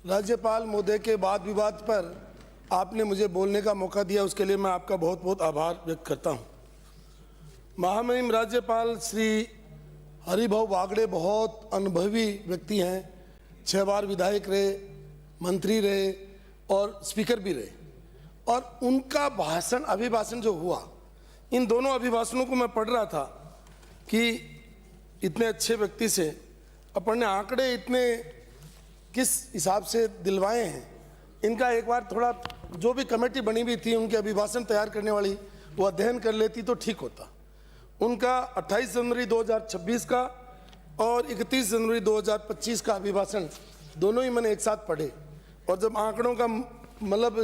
राज्यपाल महोदय के वाद विवाद पर आपने मुझे बोलने का मौका दिया, उसके लिए मैं आपका बहुत बहुत आभार व्यक्त करता हूं। महामहिम राज्यपाल श्री हरिभाऊ बागड़े बहुत अनुभवी व्यक्ति हैं। 6 बार विधायक रहे, मंत्री रहे और स्पीकर भी रहे। और उनका भाषण, अभिभाषण जो हुआ, इन दोनों अभिभाषणों को मैं पढ़ रहा था कि इतने अच्छे व्यक्ति से अपन ने आंकड़े इतने किस हिसाब से दिलवाए हैं। इनका एक बार थोड़ा जो भी कमेटी बनी हुई थी उनके अभिभाषण तैयार करने वाली, वो अध्ययन कर लेती तो ठीक होता। उनका 28 जनवरी 2026 का और 31 जनवरी 2025 का अभिभाषण दोनों ही मैंने एक साथ पढ़े। और जब आंकड़ों का मतलब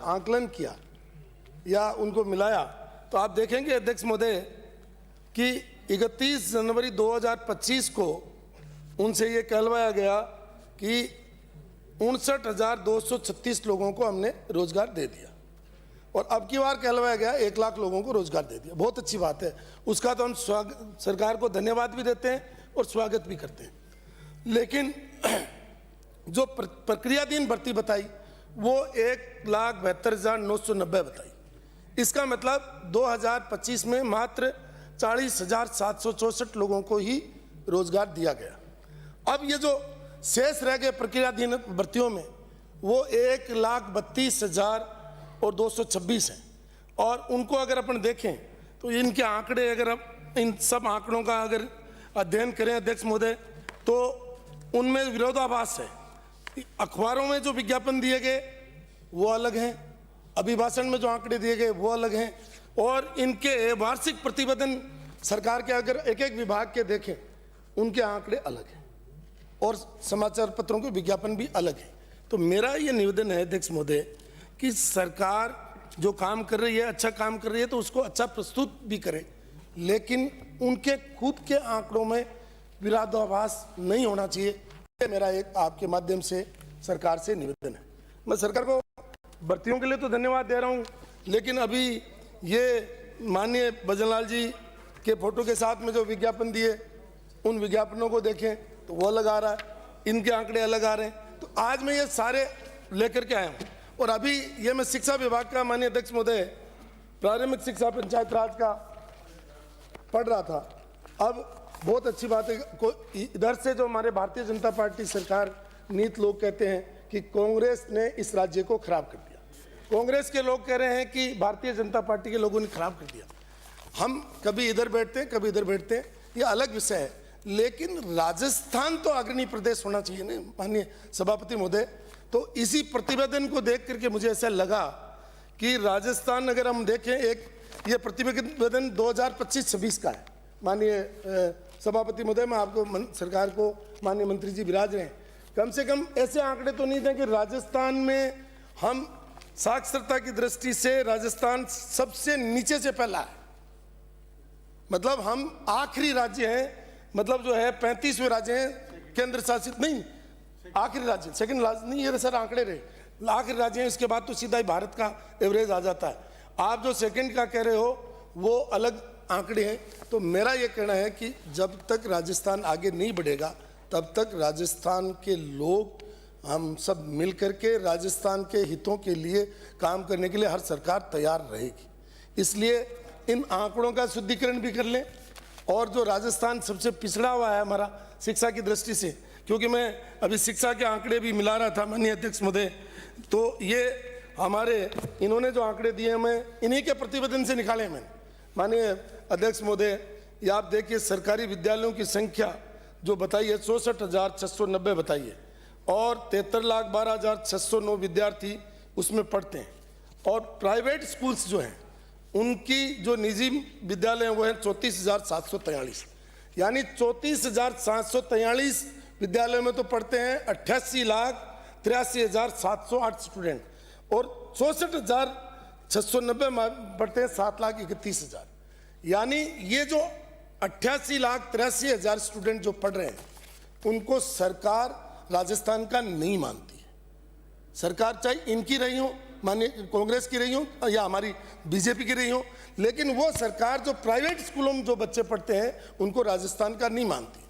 आकलन किया या उनको मिलाया तो आप देखेंगे अध्यक्ष महोदय कि 31 जनवरी 2025 को उनसे ये कहलवाया गया कि 59,236 लोगों को हमने रोजगार दे दिया, और अब की बार कहलवाया गया 1 लाख लोगों को रोजगार दे दिया। बहुत अच्छी बात है, उसका तो हम सरकार को धन्यवाद भी देते हैं और स्वागत भी करते हैं। लेकिन जो प्रक्रियाधीन भर्ती बताई वो 1,72,990 बताई। इसका मतलब 2025 में मात्र 40,764 लोगों को ही रोजगार दिया गया। अब ये जो शेष रह गए प्रक्रियाधीन भर्तियों में वो 1,32,226 हैं। और उनको अगर अपन देखें तो इनके आंकड़े, अगर अब इन सब आंकड़ों का अगर अध्ययन करें अध्यक्ष महोदय, तो उनमें विरोधाभास है। अखबारों में जो विज्ञापन दिए गए वो अलग हैं, अभिभाषण में जो आंकड़े दिए गए वो अलग हैं, और इनके वार्षिक प्रतिवेदन सरकार के अगर एक एक विभाग के देखें उनके आंकड़े अलग हैं, और समाचार पत्रों के विज्ञापन भी अलग है। तो मेरा ये निवेदन है अध्यक्ष महोदय कि सरकार जो काम कर रही है, अच्छा काम कर रही है, तो उसको अच्छा प्रस्तुत भी करे, लेकिन उनके खुद के आंकड़ों में विरोधाभास नहीं होना चाहिए। मेरा एक आपके माध्यम से सरकार से निवेदन है। मैं सरकार को भर्तियों के लिए तो धन्यवाद दे रहा हूँ, लेकिन अभी ये माननीय भजनलाल जी के फोटो के साथ में जो विज्ञापन दिए, उन विज्ञापनों को देखें तो वो अलग आ रहा है, इनके आंकड़े अलग आ रहे हैं। तो आज मैं ये सारे लेकर के आया हूँ। और अभी ये मैं शिक्षा विभाग का माननीय अध्यक्ष महोदय प्रारंभिक शिक्षा पंचायत राज का पढ़ रहा था। अब बहुत अच्छी बात है, इधर से जो हमारे भारतीय जनता पार्टी सरकार नीति लोग कहते हैं कि कांग्रेस ने इस राज्य को खराब कर दिया, कांग्रेस के लोग कह रहे हैं कि भारतीय जनता पार्टी के लोगों ने खराब कर दिया। हम कभी इधर बैठते हैं, कभी इधर बैठते हैं, ये अलग विषय है, लेकिन राजस्थान तो अग्रणी प्रदेश होना चाहिए ना माननीय सभापति महोदय। तो इसी प्रतिवेदन को देख करके मुझे ऐसा लगा कि राजस्थान, अगर हम देखें, एक ये प्रतिवेदन 2025-26 का है। माननीय सभापति महोदय, मैं आपको सरकार को, माननीय मंत्री जी विराज रहे हैं, कम से कम ऐसे आंकड़े तो नहीं थे कि राजस्थान में हम साक्षरता की दृष्टि से राजस्थान सबसे नीचे से पहला है, मतलब हम आखिरी राज्य हैं, मतलब जो है 35वें राज्य हैं केंद्र शासित, नहीं आखिरी राज्य, सेकंड राज्य नहीं, ये सर आंकड़े रहे, आखिरी राज्य हैं, इसके बाद तो सीधा ही भारत का एवरेज आ जाता है। आप जो सेकंड का कह रहे हो वो अलग आंकड़े हैं। तो मेरा ये कहना है कि जब तक राजस्थान आगे नहीं बढ़ेगा तब तक राजस्थान के लोग, हम सब मिल करके राजस्थान के हितों के लिए काम करने के लिए हर सरकार तैयार रहेगी। इसलिए इन आंकड़ों का शुद्धिकरण भी कर लें। और जो राजस्थान सबसे पिछड़ा हुआ है हमारा शिक्षा की दृष्टि से, क्योंकि मैं अभी शिक्षा के आंकड़े भी मिला रहा था माननीय अध्यक्ष महोदय, तो ये हमारे इन्होंने जो आंकड़े दिए मैं इन्हीं के प्रतिवेदन से निकाले मैंने माननीय अध्यक्ष महोदय। ये आप देखिए, सरकारी विद्यालयों की संख्या जो बताई है 64,690 बताई है, और 73,12,609 विद्यार्थी उसमें पढ़ते हैं। और प्राइवेट स्कूल्स जो हैं उनकी जो निजी विद्यालय हैं वो हैं 34,743, यानी 34,743 विद्यालयों में तो पढ़ते हैं 88,83,708 स्टूडेंट, और 64,690 पढ़ते हैं 7,31,000। यानी ये जो 88,83,000 स्टूडेंट जो पढ़ रहे हैं उनको सरकार राजस्थान का नहीं मानती है। सरकार चाहे इनकी रही हो, माननीय कांग्रेस की रही हो या हमारी बीजेपी की रही हो, लेकिन वो सरकार जो प्राइवेट स्कूलों में जो बच्चे पढ़ते हैं उनको राजस्थान का नहीं मानती।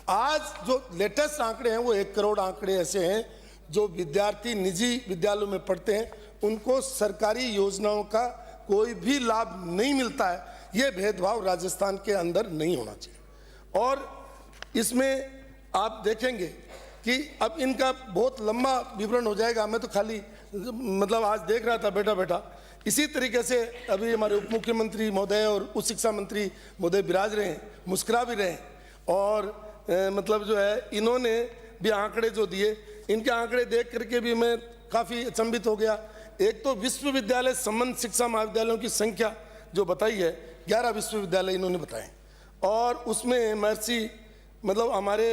आज जो लेटेस्ट आंकड़े हैं वो 1 करोड़ आंकड़े ऐसे हैं जो विद्यार्थी निजी विद्यालयों में पढ़ते हैं उनको सरकारी योजनाओं का कोई भी लाभ नहीं मिलता है। ये भेदभाव राजस्थान के अंदर नहीं होना चाहिए। और इसमें आप देखेंगे कि अब इनका बहुत लंबा विवरण हो जाएगा, मैं तो खाली मतलब आज देख रहा था बैठा बैठा। इसी तरीके से अभी हमारे उप मुख्यमंत्री महोदय और उच्च शिक्षा मंत्री महोदय विराज रहे हैं, मुस्कुरा भी रहे हैं, और मतलब जो है इन्होंने भी आंकड़े जो दिए, इनके आंकड़े देख करके भी मैं काफ़ी अचंभित हो गया। एक तो विश्वविद्यालय संबंध शिक्षा महाविद्यालयों की संख्या जो बताई है 11 विश्वविद्यालय इन्होंने बताए, और उसमें महर्षि मतलब हमारे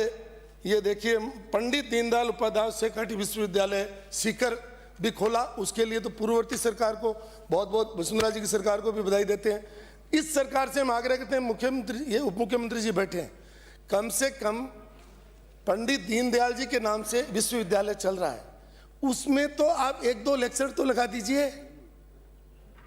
ये देखिए पंडित दीनदयाल उपाध्याय सेकंड विश्वविद्यालय सीकर भी खोला। उसके लिए तो पूर्ववर्ती सरकार को बहुत बहुत, वसुंधरा जी की सरकार को भी बधाई देते हैं। इस सरकार से हम आग्रह करते हैं, मुख्यमंत्री ये उप मुख्यमंत्री जी बैठे हैं, कम से कम पंडित दीनदयाल जी के नाम से विश्वविद्यालय चल रहा है, उसमें तो आप 1-2 लेक्चर तो लगा दीजिए।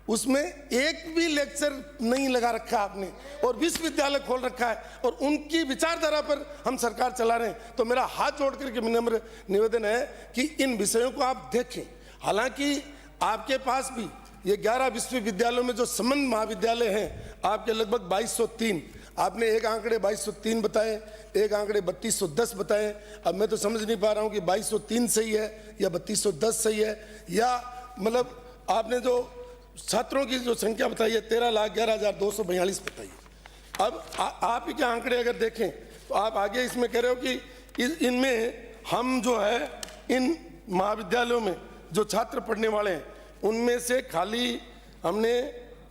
उसमें एक भी लेक्चर नहीं लगा रखा आपने, और विश्वविद्यालय खोल रखा है, और उनकी विचारधारा पर हम सरकार चला रहे हैं। तो मेरा हाथ जोड़ करके विनम्र निवेदन है कि इन विषयों को आप देखें। हालांकि आपके पास भी ये 11 विश्वविद्यालयों में जो संबंध महाविद्यालय हैं आपके लगभग 2203, आपने एक आंकड़े 2203 बताए, एक आंकड़े 3210 बताए। अब मैं तो समझ नहीं पा रहा हूँ कि 2203 सही है या 3210 सही है, या मतलब आपने जो छात्रों की जो संख्या बताई है 13,11,242 बताई है। अब आप ही के आंकड़े अगर देखें तो आप आगे इसमें कह रहे हो कि इनमें हम जो है इन महाविद्यालयों में जो छात्र पढ़ने वाले हैं उनमें से खाली हमने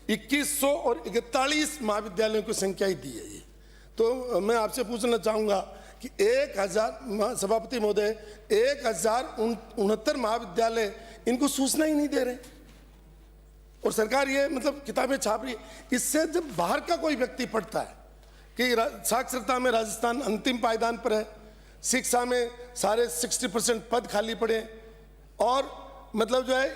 2100 और 41 महाविद्यालयों की संख्या ही दी है। ये तो मैं आपसे पूछना चाहूँगा कि 1000 सभापति महोदय 1069 महाविद्यालय इनको सूचना ही नहीं दे रहे, और सरकार ये मतलब किताबें छाप रही है। इससे जब बाहर का कोई व्यक्ति पढ़ता है कि साक्षरता में राजस्थान अंतिम पायदान पर है, शिक्षा में सारे 60% पद खाली पड़े, और मतलब जो है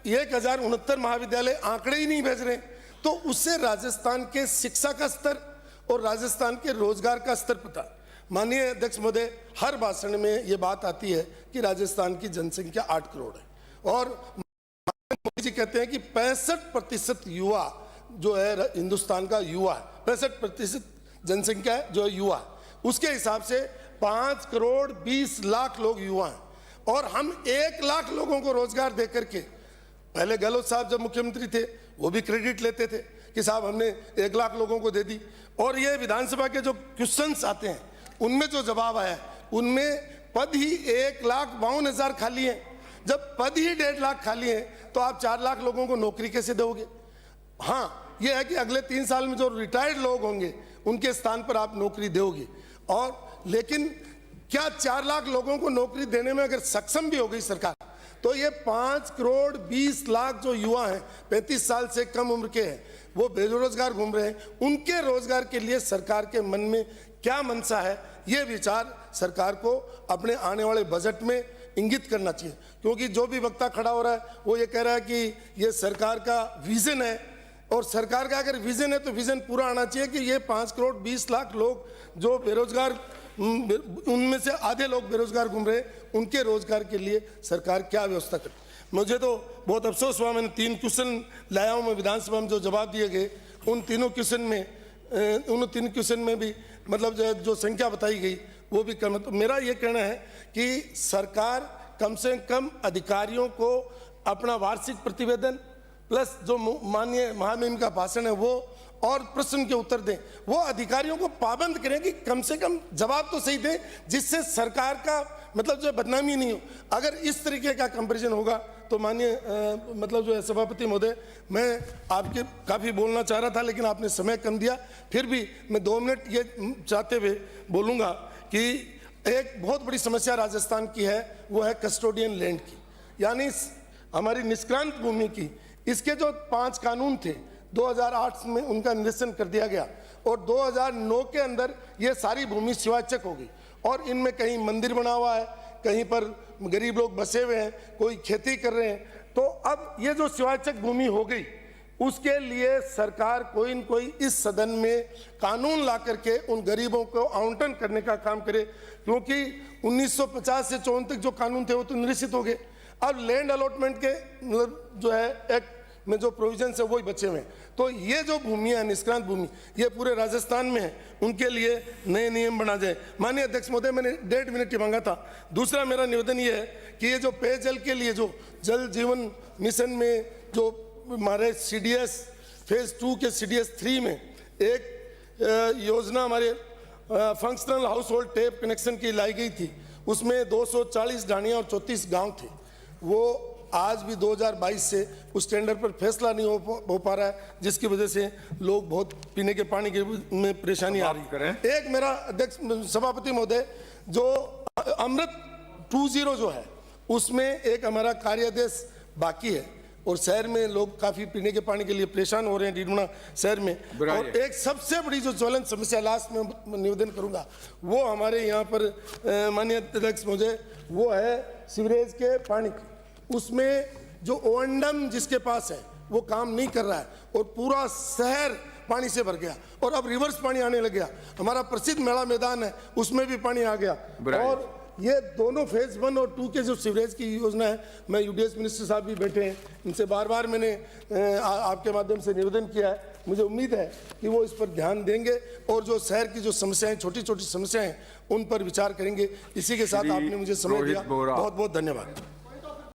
1069 महाविद्यालय आंकड़े ही नहीं भेज रहे, तो उससे राजस्थान के शिक्षा का स्तर और राजस्थान के रोजगार का स्तर पता। माननीय अध्यक्ष महोदय, हर भाषण में ये बात आती है कि राजस्थान की जनसंख्या 8 करोड़ है, और मोदी जी कहते हैं कि 65% युवा जो है हिंदुस्तान का युवा है, 65% जनसंख्या जो है युवा, उसके हिसाब से 5 करोड़ 20 लाख लोग युवा हैं, और हम 1 लाख लोगों को रोजगार दे करके, पहले गहलोत साहब जब मुख्यमंत्री थे वो भी क्रेडिट लेते थे कि साहब हमने 1 लाख लोगों को दे दी, और ये विधानसभा के जो क्वेश्चंस आते हैं उनमें जो जवाब आया उनमें पद ही 1,52,000 खाली हैं। जब पद ही 1.5 लाख खाली हैं तो आप 4 लाख लोगों को नौकरी कैसे दोगे? हाँ, ये है कि अगले 3 साल में जो रिटायर्ड लोग होंगे उनके स्थान पर आप नौकरी दोगे, और लेकिन क्या 4 लाख लोगों को नौकरी देने में अगर सक्षम भी हो गई सरकार, तो ये 5 करोड़ 20 लाख जो युवा हैं 35 साल से कम उम्र के हैं, वो बेरोजगार घूम रहे हैं, उनके रोजगार के लिए सरकार के मन में क्या मनसा है, ये विचार सरकार को अपने आने वाले बजट में इंगित करना चाहिए। क्योंकि जो भी वक्ता खड़ा हो रहा है वो ये कह रहा है कि ये सरकार का विजन है, और सरकार का अगर विजन है तो विजन पूरा आना चाहिए कि ये 5 करोड़ 20 लाख लोग जो बेरोजगार, उनमें से आधे लोग बेरोजगार घूम रहे हैं, उनके रोजगार के लिए सरकार क्या व्यवस्था करे। मुझे तो बहुत अफसोस हुआ, मैंने 3 क्वेश्चन लाया हूँ मैं विधानसभा में, जो जवाब दिए गए उन 3 क्वेश्चन में भी मतलब जो संख्या बताई गई वो भी कम है। तो मेरा ये कहना है कि सरकार कम से कम अधिकारियों को अपना वार्षिक प्रतिवेदन प्लस जो माननीय महामहिम का भाषण है वो और प्रश्न के उत्तर दें, वो अधिकारियों को पाबंद करें कि कम से कम जवाब तो सही दें, जिससे सरकार का मतलब जो बदनामी नहीं हो। अगर इस तरीके का कंपैरिजन होगा तो माननीय मतलब जो है सभापति महोदय, मैं आपके काफ़ी बोलना चाह रहा था लेकिन आपने समय कम दिया, फिर भी मैं 2 मिनट ये चाहते हुए बोलूँगा कि एक बहुत बड़ी समस्या राजस्थान की है, वो है कस्टोडियन लैंड की, यानी हमारी निष्क्रांत भूमि की। इसके जो 5 कानून थे 2008 में उनका निरसन कर दिया गया, और 2009 के अंदर ये सारी भूमि शिवाचक हो गई, और इनमें कहीं मंदिर बना हुआ है, कहीं पर गरीब लोग बसे हुए हैं, कोई खेती कर रहे हैं। तो अब ये जो शिवाचक भूमि हो गई, उसके लिए सरकार कोई न कोई इस सदन में कानून ला करके उन गरीबों को आवंटन करने का काम करे, क्योंकि 1950 से 54 तक जो कानून थे वो तो निरसित हो गए। अब लैंड अलॉटमेंट के मतलब जो है एक्ट में जो प्रोविजन है वही बचे हुए हैं। तो ये जो भूमि है, निष्क्रांत भूमि, ये पूरे राजस्थान में है, उनके लिए नए नियम बना जाए। माननीय अध्यक्ष महोदय, मैंने 1.5 मिनट ही मांगा था। दूसरा मेरा निवेदन ये है कि ये जो पेयजल के लिए जो जल जीवन मिशन में जो हमारे CDS फेज 2 के CDS 3 में एक योजना हमारे functional house hold tap connection की लाई गई थी, उसमें 240 ढाणियाँ और 34 गांव थे। वो आज भी 2022 से उस टेंडर पर फैसला नहीं हो पा रहा है, जिसकी वजह से लोग बहुत पीने के पानी के में परेशानी आ रही है। एक मेरा अध्यक्ष सभापति महोदय, जो अमृत 2.0 जो है उसमें एक हमारा कार्यादेश बाकी है और शहर में लोग काफी पीने के पानी के लिए परेशान हो रहे हैं डीडमना शहर में। और एक सबसे बड़ी जो ज्वलंत समस्या, लास्ट में निवेदन करूंगा, वो हमारे यहाँ पर माननीय अध्यक्ष महोदय, वो है सीवरेज के पानी की। उसमें जो ओएंडम जिसके पास है वो काम नहीं कर रहा है और पूरा शहर पानी से भर गया और अब रिवर्स पानी आने लग गया। हमारा प्रसिद्ध मेला मैदान है उसमें भी पानी आ गया। और ये दोनों फेज 1 और 2 के जो सीवरेज की योजना है, मैं UDS मिनिस्टर साहब भी बैठे हैं, इनसे बार बार मैंने आपके माध्यम से निवेदन किया है। मुझे उम्मीद है कि वो इस पर ध्यान देंगे और जो शहर की जो समस्याएं, छोटी छोटी समस्याएं, उन पर विचार करेंगे। इसी के साथ आपने मुझे समय दिया, बहुत बहुत धन्यवाद।